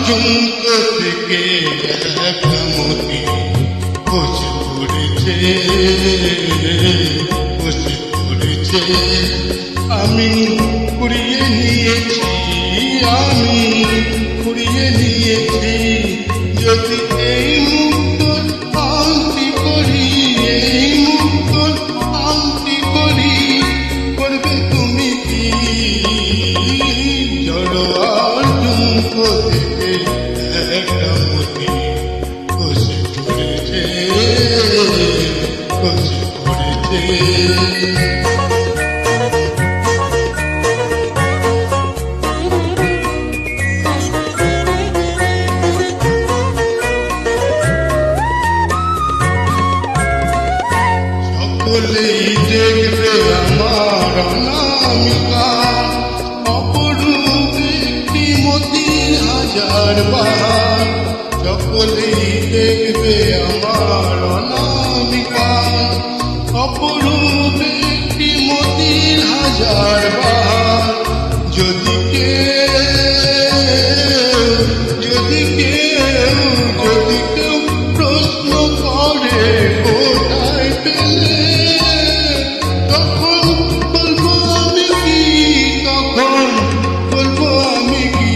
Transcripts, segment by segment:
ঝুমকো থেকে একটা মতি খসে পড়েছে, আমি কুড়িয়ে নিয়েছি, আমি কুড়িয়ে নিয়েছি। যদি এই মুক্ত আংটি করি, এই মুক্ত আংটি করি, করবে তুমি কি? জড়ো আর ঝুমকো থেকে একটা মতি খসে পড়েছে, খসে পড়েছে। সকলেই দেখবে আমার অনামিকা, অপরূপ একটি মতির হাজার বাহার। সকলেই দেখবে আমার অনামিকা, অপরূপ একটি মতির হাজার বাহার। যদি কেউ প্রশ্ন করে কোথায় পেলে, তখন বলবো আমি কি, তখন বলবো আমি কি?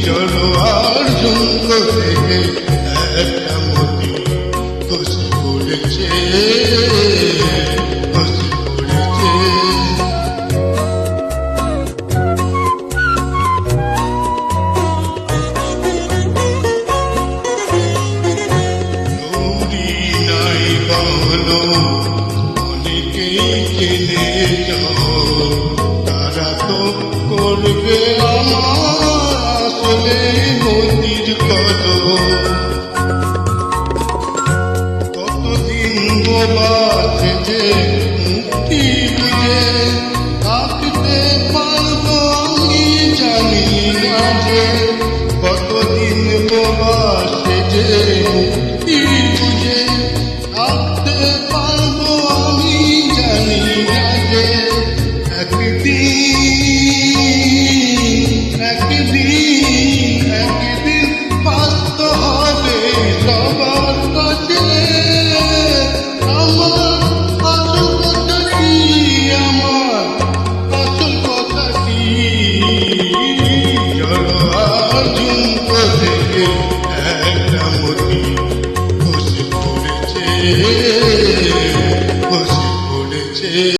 জড়ো আর ঝুমকো থেকে একটা মতি খসে পড়েছে, খসে পড়েছে। গৌরী নাই বলো, অনেকেই জেনেছ, তারা তো করবে আমার আসলে মতির কদর। কতদিন বোবা যে মুক্তি বুঝে থাকতে পারবো আমি জানি না যে, কতদিন বোবা যে মুক্তি বুঝে থাকতে পারবো আমি জানি না যে, একদিন বাঁচতে হবে সবার কাছে। আমার আসল কথা কি, আমার আসল কথা কি? জড়ো আর ঝুমকো থেকে একটা মতি খসে পড়েছে।